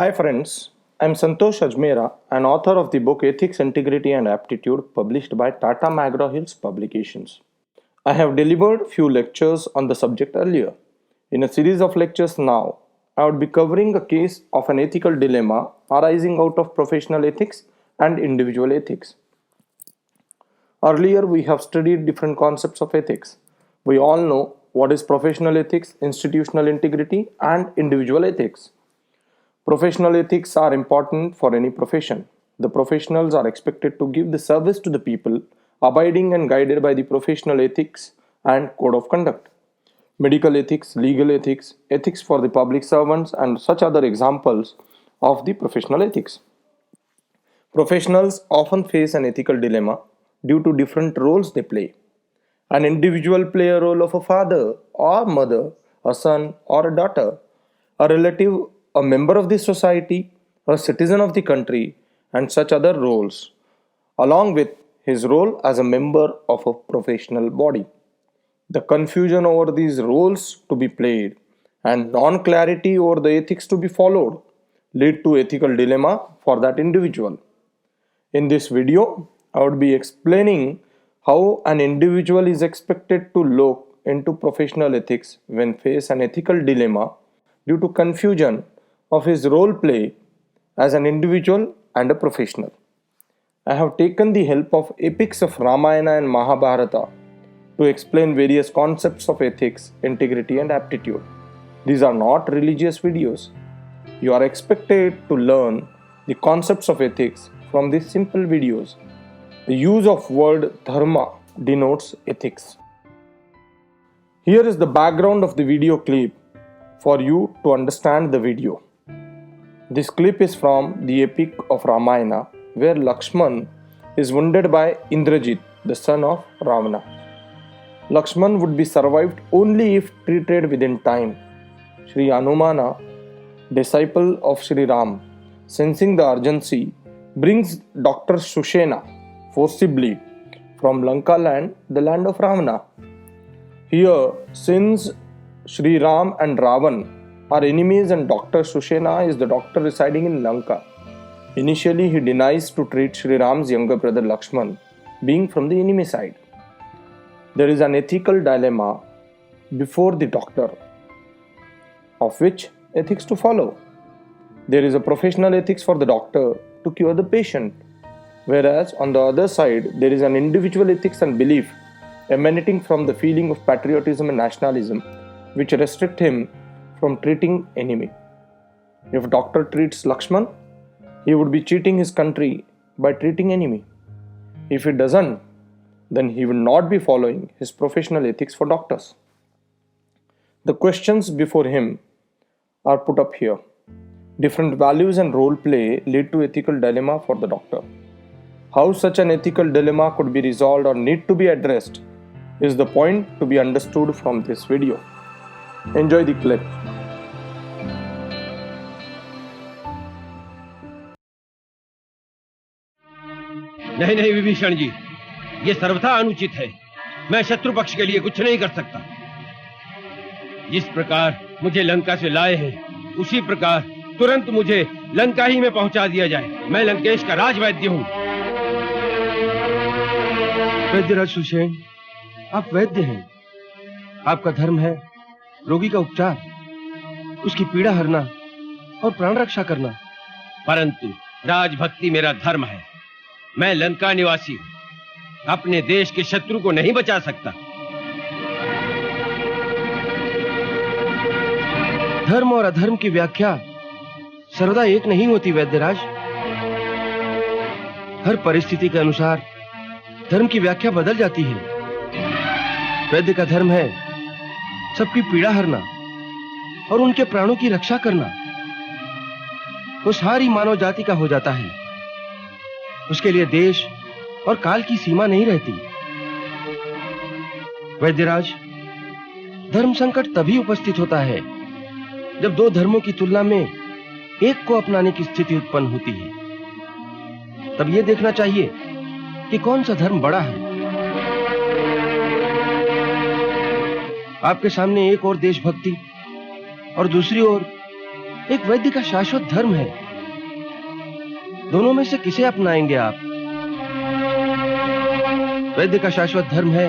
Hi friends, I'm Santosh Ajmera, an author of the book Ethics, Integrity and Aptitude published by Tata McGraw Hills Publications. I have delivered few lectures on the subject earlier. In a series of lectures now, I would be covering a case of an ethical dilemma arising out of professional ethics and individual ethics. Earlier, we have studied different concepts of ethics. We all know what is professional ethics, institutional integrity, and individual ethics. Professional ethics are important for any profession. The professionals are expected to give the service to the people, abiding and guided by the professional ethics and code of conduct. Medical ethics, legal ethics, ethics for the public servants, and such other examples of the professional ethics. Professionals often face an ethical dilemma due to different roles they play. An individual play a role of a father or mother, a son or a daughter, a relative, a member of the society, a citizen of the country, and such other roles, along with his role as a member of a professional body. The confusion over these roles to be played and non clarity over the ethics to be followed lead to ethical dilemma for that individual. In this video, I would be explaining how an individual is expected to look into professional ethics when face an ethical dilemma due to confusion of his role play as an individual and a professional. I have taken the help of epics of Ramayana and Mahabharata to explain various concepts of ethics, integrity, and aptitude. These are not religious videos. You are expected to learn the concepts of ethics from these simple videos. The use of word dharma denotes ethics. Here is the background of the video clip for you to understand the video. This clip is from the epic of Ramayana where Lakshman is wounded by Indrajit, the son of Ravana. Lakshman would be survived only if treated within time. Sri Hanumana, disciple of Sri Ram, sensing the urgency, brings Dr. Sushena forcibly from Lanka land, the land of Ravana. Here, since Sri Ram and Ravan are enemies and Dr. Sushena is the doctor residing in Lanka, initially he denies to treat Sri Ram's younger brother Lakshman, being from the enemy side. There is an ethical dilemma before the doctor, of which ethics to follow. There is a professional ethics for the doctor to cure the patient, whereas on the other side there is an individual ethics and belief emanating from the feeling of patriotism and nationalism which restrict him from treating enemy. If doctor treats Lakshman, he would be cheating his country by treating enemy. If he doesn't, then he will not be following his professional ethics for doctors. The questions before him are put up here. Different values and role play lead to ethical dilemma for the doctor. How such an ethical dilemma could be resolved or need to be addressed is the point to be understood from this video. Enjoy the clip. नहीं नहीं विभीषण जी, ये सर्वथा अनुचित है। मैं शत्रु पक्ष के लिए कुछ नहीं कर सकता। जिस प्रकार मुझे लंका से लाए हैं, उसी प्रकार तुरंत मुझे लंका ही में पहुंचा दिया जाए। मैं लंकेश का राजवैद्य हूं। वैद्यराज सुषेण, आप वैद्य हैं। आपका धर्म है रोगी का उपचार, उसकी पीड़ा हरना और प्राण रक्षा करना। परंतु राजभक्ति मेरा धर्म है। मैं लंका निवासी हूं, अपने देश के शत्रु को नहीं बचा सकता। धर्म और अधर्म की व्याख्या सर्वदा एक नहीं होती वैद्यराज। हर परिस्थिति के अनुसार धर्म की व्याख्या बदल जाती है। वैद्य का धर्म है सबकी पीड़ा हरना और उनके प्राणों की रक्षा करना। वो सारी मानव जाति का हो जाता है। उसके लिए देश और काल की सीमा नहीं रहती। वैद्यराज, धर्म संकट तभी उपस्थित होता है जब दो धर्मों की तुलना में एक को अपनाने की स्थिति उत्पन्न होती है। तब यह देखना चाहिए कि कौन सा धर्म बड़ा है। आपके सामने एक और देशभक्ति और दूसरी ओर एक वैद्य का शाश्वत धर्म है। दोनों में से किसे अपनाएंगे आप? वैद्य का शाश्वत धर्म है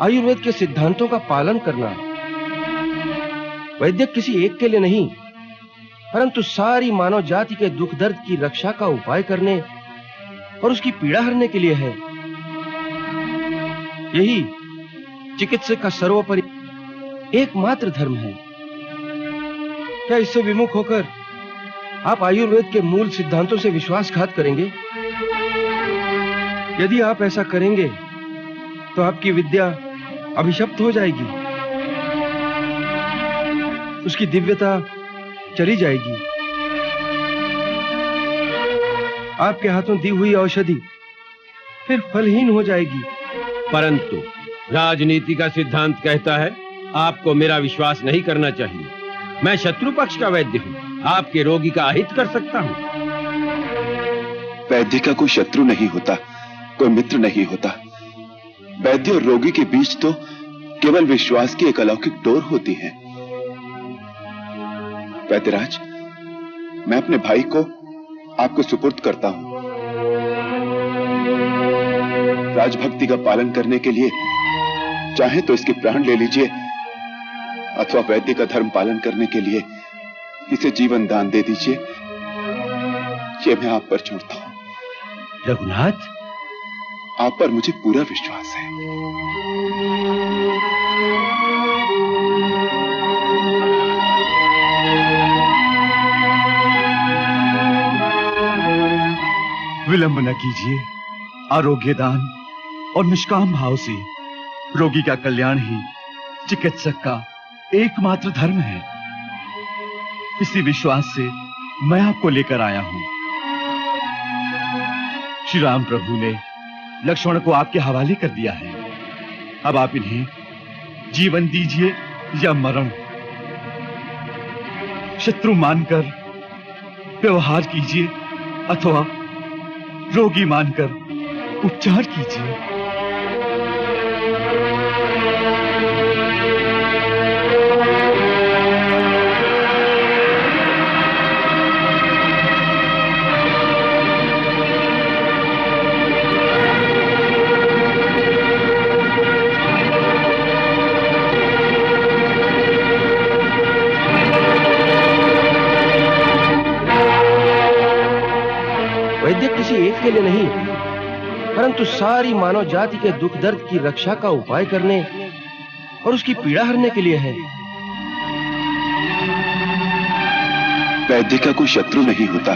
आयुर्वेद के सिद्धांतों का पालन करना। वैद्य किसी एक के लिए नहीं, परंतु सारी मानव जाति के दुख दर्द की रक्षा का उपाय करने और उसकी पीड़ा हरने के लिए है। यही चिकित्सक का सर्वोपरि एकमात्र धर्म है। क्या इससे विमुख होकर आप आयुर्वेद के मूल सिद्धांतों से विश्वासघात करेंगे? यदि आप ऐसा करेंगे तो आपकी विद्या अभिशप्त हो जाएगी, उसकी दिव्यता चली जाएगी, आपके हाथों दी हुई औषधि फिर फलहीन हो जाएगी। परंतु राजनीति का सिद्धांत कहता है आपको मेरा विश्वास नहीं करना चाहिए। मैं शत्रु पक्ष का वैद्य हूँ, आपके रोगी का अहित कर सकता हूँ। वैद्य का कोई शत्रु नहीं होता, कोई मित्र नहीं होता। वैद्य और रोगी के बीच तो केवल विश्वास की एक अलौकिक डोर होती है। वैद्यराज, मैं अपने भाई को आपको सुपुर्द करता हूं। राजभक्ति का पालन करने के लिए चाहे तो इसके प्राण ले लीजिए, अथवा वैद्य का धर्म पालन करने के लिए इसे जीवन दान दे दीजिए। ये मैं आप पर छोड़ता हूं। रघुनाथ, आप पर मुझे पूरा विश्वास है। विलंब न कीजिए। आरोग्य दान और निष्काम भाव से रोगी का कल्याण ही चिकित्सक का एकमात्र धर्म है। इसी विश्वास से मैं आपको लेकर आया हूं। श्री राम प्रभु ने लक्ष्मण को आपके हवाले कर दिया है। अब आप इन्हें जीवन दीजिए या मरण। शत्रु मानकर व्यवहार कीजिए अथवा रोगी मानकर उपचार कीजिए। वैद्य किसी एक के लिए नहीं, परंतु सारी मानव जाति के दुख दर्द की रक्षा का उपाय करने और उसकी पीड़ा हरने के लिए है। वैद्य का कोई शत्रु नहीं होता,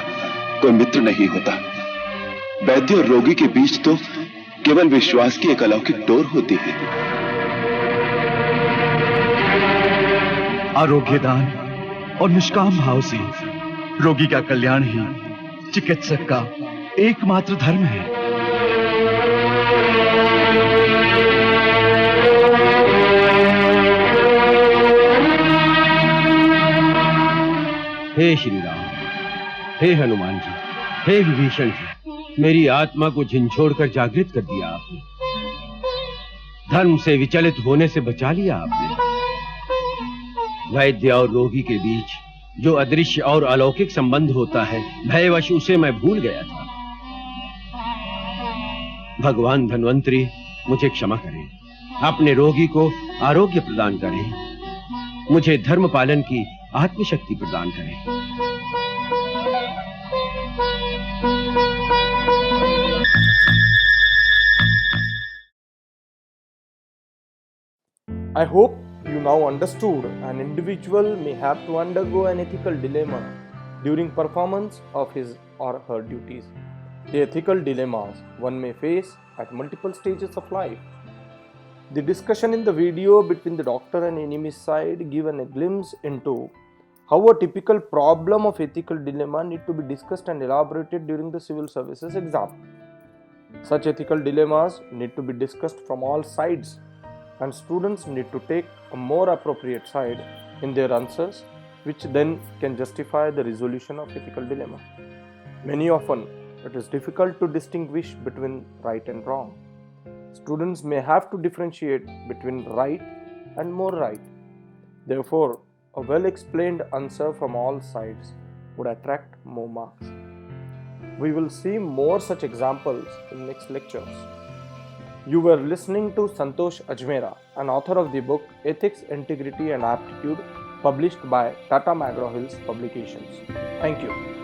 कोई मित्र नहीं होता। वैद्य और रोगी के बीच तो केवल विश्वास की एक अलौकिक डोर होती है। आरोग्य दान और निष्काम भाव से रोगी का कल्याण ही चिकित्सक का एकमात्र धर्म है। हे श्री राम, हे हनुमान जी, हे विभीषण जी, मेरी आत्मा को झिंझोड़कर जागृत कर दिया आपने। धर्म से विचलित होने से बचा लिया आपने। वैद्य और रोगी के बीच जो अदृश्य और अलौकिक संबंध होता है, भयवश उसे मैं भूल गया था। भगवान धन्वंतरी मुझे क्षमा करें, अपने रोगी को आरोग्य प्रदान करें, मुझे धर्म पालन की आत्मशक्ति प्रदान करें। I hope you now understood an individual may have to undergo an ethical dilemma during performance of his or her duties. The ethical dilemmas one may face at multiple stages of life. The discussion in the video between the doctor and enemy side given a glimpse into how a typical problem of ethical dilemma need to be discussed and elaborated during the civil services exam. Such ethical dilemmas need to be discussed from all sides, and students need to take a more appropriate side in their answers, which then can justify the resolution of ethical dilemma. Many often, it is difficult to distinguish between right and wrong. Students may have to differentiate between right and more right. Therefore, A well explained answer from all sides would attract more marks. We will see more such examples in next lectures. You were listening to Santosh Ajmera, an author of the book Ethics, Integrity and Aptitude, published by Tata McGraw Hills Publications. Thank you.